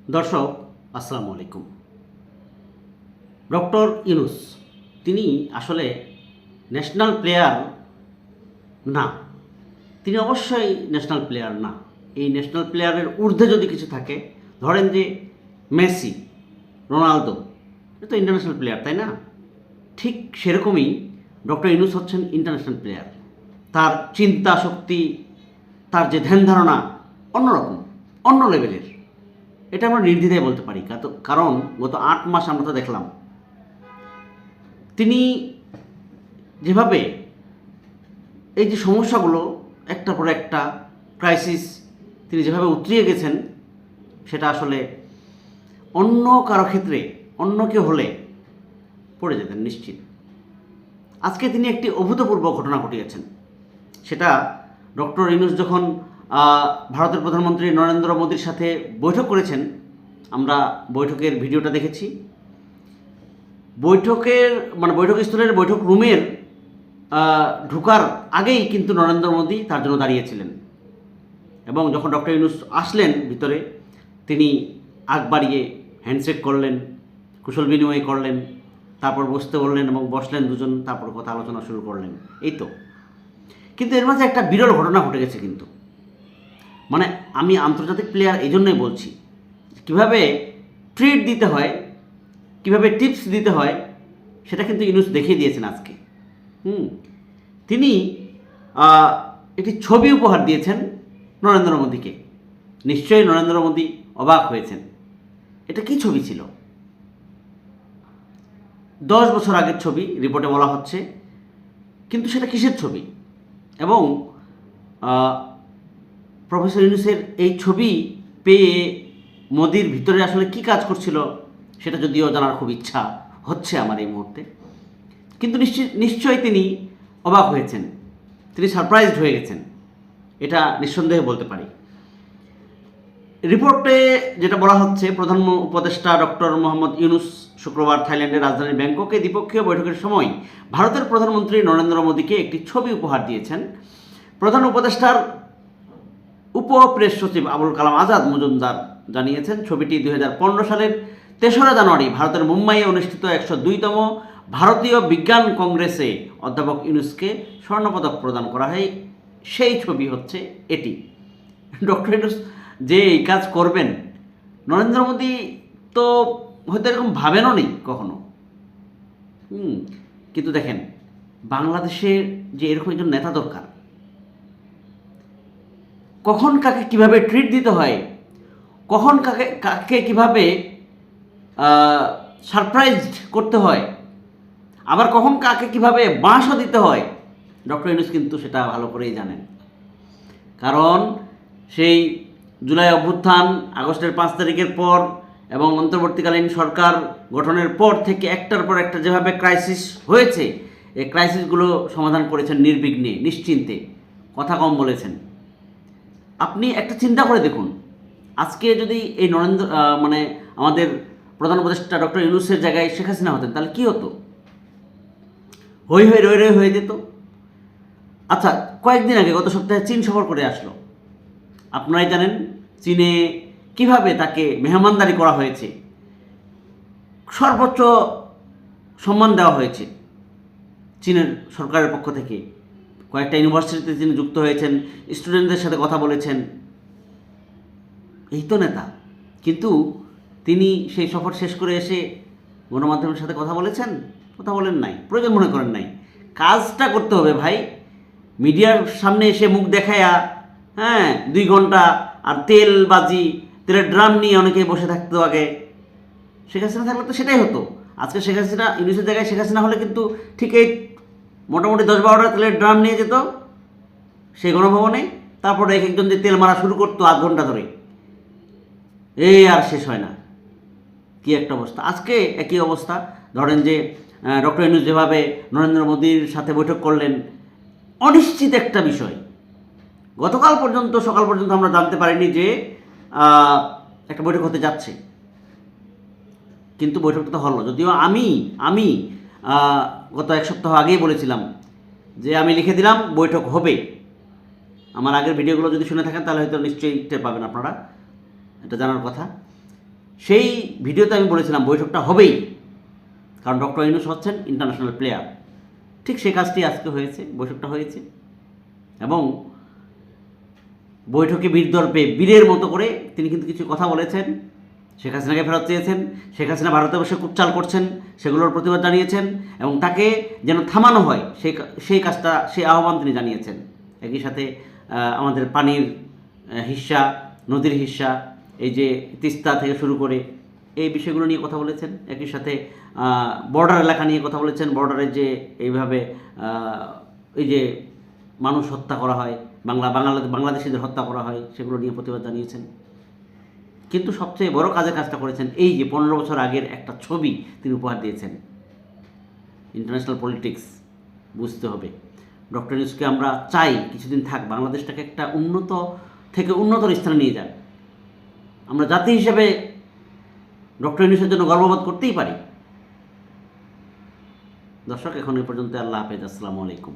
দর্শক আসসালামু আলাইকুম। ডক্টর ইউনূস তিনি আসলে ন্যাশনাল প্লেয়ার না, তিনি অবশ্যই ন্যাশনাল প্লেয়ার না। এই ন্যাশনাল প্লেয়ারের ঊর্ধ্বে যদি কিছু থাকে, ধরেন যে মেসি, রোনালদো, এটা তো ইন্টারন্যাশনাল প্লেয়ার, তাই না? ঠিক সেরকমই ডক্টর ইউনূস হচ্ছেন ইন্টারন্যাশনাল প্লেয়ার। তার চিন্তা শক্তি, তার যে ধ্যান ধারণা অন্যরকম, অন্য লেভেলের। এটা আমরা নির্দ্বিধায় বলতে পারি, কারণ গত ৮ মাস আমরা তো দেখলাম তিনি যেভাবে এই যে সমস্যাগুলো একটার পর একটা ক্রাইসিস তিনি যেভাবে উতরিয়ে গেছেন, সেটা আসলে অন্য কারো ক্ষেত্রে অন্য কেউ হলে পড়ে যেতেন নিশ্চিত। আজকে তিনি একটি অভূতপূর্ব ঘটনা ঘটিয়েছেন। সেটা ডক্টর ইউনূস যখন ভারতের প্রধানমন্ত্রী নরেন্দ্র মোদীর সাথে বৈঠক করেছেন, আমরা বৈঠকের ভিডিওটা দেখেছি। বৈঠকস্থলের বৈঠক রুমের ঢোকার আগেই কিন্তু নরেন্দ্র মোদী তার জন্য দাঁড়িয়েছিলেন, এবং যখন ডক্টর ইউনূস আসলেন ভিতরে, তিনি আগ বাড়িয়ে হ্যান্ডশেক করলেন, কুশল বিনিময় করলেন, তারপর বসতে বললেন এবং বসলেন দুজন, তারপর কথা আলোচনা শুরু করলেন। এই তো। কিন্তু এর মাঝে একটা বিরল ঘটনা ঘটে গেছে কিন্তু, মানে আমি আন্তর্জাতিক প্লেয়ার এই জন্যই বলছি, কীভাবে ট্রিট দিতে হয়, কীভাবে টিপস দিতে হয়, সেটা কিন্তু ইউনূস দেখিয়ে দিয়েছেন আজকে। তিনি একটি ছবি উপহার দিয়েছেন নরেন্দ্র মোদীকে। নিশ্চয়ই নরেন্দ্র মোদী অবাক হয়েছেন। এটা কি ছবি ছিল? 10 বছর আগের ছবি রিপোর্টে বলা হচ্ছে, কিন্তু সেটা কিসের ছবি? এবং প্রফেসর ইউনূসের এই ছবি পেয়ে মোদির ভিতরে আসলে কি কাজ করছিল, সেটা যদিও জানার খুব ইচ্ছা হচ্ছে আমার এই মুহূর্তে। কিন্তু নিশ্চয়ই তিনি অবাক হয়েছেন, তিনি সারপ্রাইজড হয়ে গেছেন, এটা নিঃসন্দেহে বলতে পারি। রিপোর্টে যেটা বলা হচ্ছে, প্রধান উপদেষ্টা ডক্টর মোহাম্মদ ইউনূস শুক্রবার থাইল্যান্ডের রাজধানী ব্যাংককে দ্বিপক্ষীয় বৈঠকের সময় ভারতের প্রধানমন্ত্রী নরেন্দ্র মোদীকে একটি ছবি উপহার দিয়েছেন। প্রধান উপদেষ্টার প্রেস সচিব আবুল কালাম আজাদ মজুমদার জানিয়েছেন, ছবিটি 2015 সালের 3রা জানুয়ারি ভারতের মুম্বাইয়ে অনুষ্ঠিত 102তম ভারতীয় বিজ্ঞান কংগ্রেসে অধ্যাপক ইউনূসকে স্বর্ণপদক প্রদান করা হয়। সেই ছবি হচ্ছে এটি। ডক্টর ইউনূস যে এই কাজ করবেন, নরেন্দ্র মোদী তো হয়তো এরকম ভাবেনও নেই কখনো। কিন্তু দেখেন, বাংলাদেশের যে এরকম একজন নেতা দরকার, কখন কাকে কিভাবে ট্রিট দিতে হয়, কখন কাকে কিভাবে সারপ্রাইজড করতে হয়, আবার কখন কাকে কিভাবে বাঁশও দিতে হয়, ডক্টর ইউনূস কিন্তু সেটা ভালো করেই জানেন। কারণ সেই জুলাই অভ্যুত্থান, আগস্টের 5 তারিখের পর এবং অন্তর্বর্তীকালীন সরকার গঠনের পর থেকে একটার পর একটা যেভাবে ক্রাইসিস হয়েছে, এই ক্রাইসিসগুলো সমাধান করেছেন নির্বিঘ্নে, নিশ্চিন্তে, কথা কম বলেছেন। আপনি একটা চিন্তা করে দেখুন, আজকে যদি এই আমাদের প্রধান উপদেষ্টা ডক্টর ইউনূসের জায়গায় শেখ হাসিনা হতেন, তাহলে কী হতো? হই হই রই রই হয়ে যেত। আচ্ছা, কয়েকদিন আগে গত সপ্তাহে চীন সফর করে আসলো। আপনারাই জানেন চীনে কিভাবে তাকে মেহমানদারি করা হয়েছে, সর্বোচ্চ সম্মান দেওয়া হয়েছে চীনের সরকারের পক্ষ থেকে। কয়েকটা ইউনিভার্সিটিতে তিনি যুক্ত হয়েছেন, স্টুডেন্টদের সাথে কথা বলেছেন। এই তো নেতা। কিন্তু তিনি সেই সফর শেষ করে এসে গণমাধ্যমের সাথে কথা বলেছেন? কথা বলেন নাই, প্রয়োজন মনে করেন নাই। কাজটা করতে হবে ভাই। মিডিয়ার সামনে এসে মুখ দেখায়া 2 ঘন্টা আর তেলের ড্রাম নিয়ে অনেকেই বসে থাকতো আগে। শেখ হাসিনা থাকলে তো সেটাই হতো। আজকে শেখ হাসিনা, ইউনূসের জায়গায় শেখ হাসিনা হলে কিন্তু ঠিক এই মোটামুটি 10-12টা তেলের ড্রাম নিয়ে যেত সেই গণভবনে, তারপরে এক একজন যে তেল মারা শুরু করতো 8 ঘন্টা ধরে, এই আর শেষ হয় না। কি একটা অবস্থা! আজকে একই অবস্থা। ধরেন যে ডক্টর ইউনূস যেভাবে নরেন্দ্র মোদীর সাথে বৈঠক করলেন, অনিশ্চিত একটা বিষয়। গতকাল পর্যন্ত, সকাল পর্যন্ত আমরা জানতে পারিনি যে একটা বৈঠক হতে যাচ্ছে, কিন্তু বৈঠকটা তো হলো। যদিও আমি গত 1 সপ্তাহ আগেই বলেছিলাম যে আমি লিখে দিলাম বৈঠক হবে। আমার আগের ভিডিওগুলো যদি শুনে থাকেন তাহলে হয়তো নিশ্চয়ই টের পাবেন আপনারা, এটা জানার কথা। সেই ভিডিওতে আমি বলেছিলাম বৈঠকটা হবেই, কারণ ডক্টর ইউনূস হচ্ছেন ইন্টারন্যাশনাল প্লেয়ার। ঠিক সেই কাজটি আজকে হয়েছে, বৈঠকটা হয়েছে এবং বৈঠকে বীরদর্পে বীরের মতো করে তিনি কিন্তু কিছু কথা বলেছেন। শেখ হাসিনাকে ফেরত চেয়েছেন, শেখ হাসিনা ভারতে বসে কুটচাল করছেন সেগুলোর প্রতিবাদ জানিয়েছেন এবং তাকে যেন থামানো হয় সেই কাজটা, সেই আহ্বান তিনি জানিয়েছেন। একই সাথে আমাদের পানির হিস্সা, নদীর হিস্সা, এই যে তিস্তা থেকে শুরু করে এই বিষয়গুলো নিয়ে কথা বলেছেন। একই সাথে বর্ডার এলাকা নিয়ে কথা বলেছেন, বর্ডারে যে এইভাবে এই যে মানুষ হত্যা করা হয়, বাংলাদেশিদের হত্যা করা হয় সেগুলো নিয়ে প্রতিবাদ জানিয়েছেন। কিন্তু সবচেয়ে বড় কাজটা করেছেন এই যে 15 বছর আগের একটা ছবি তিনি উপহার দিয়েছেন। ইন্টারন্যাশনাল পলিটিক্স বুঝতে হবে। ডক্টর ইউনূসকে আমরা চাই কিছুদিন থাক, বাংলাদেশটাকে একটা উন্নত থেকে উন্নতর স্থানে নিয়ে যান। আমরা জাতি হিসেবে ডক্টর ইউনূসের জন্য গর্ববোধ করতেই পারি। দর্শক, এখন এই পর্যন্ত। আল্লাহ হাফেজ, আসসালামু আলাইকুম।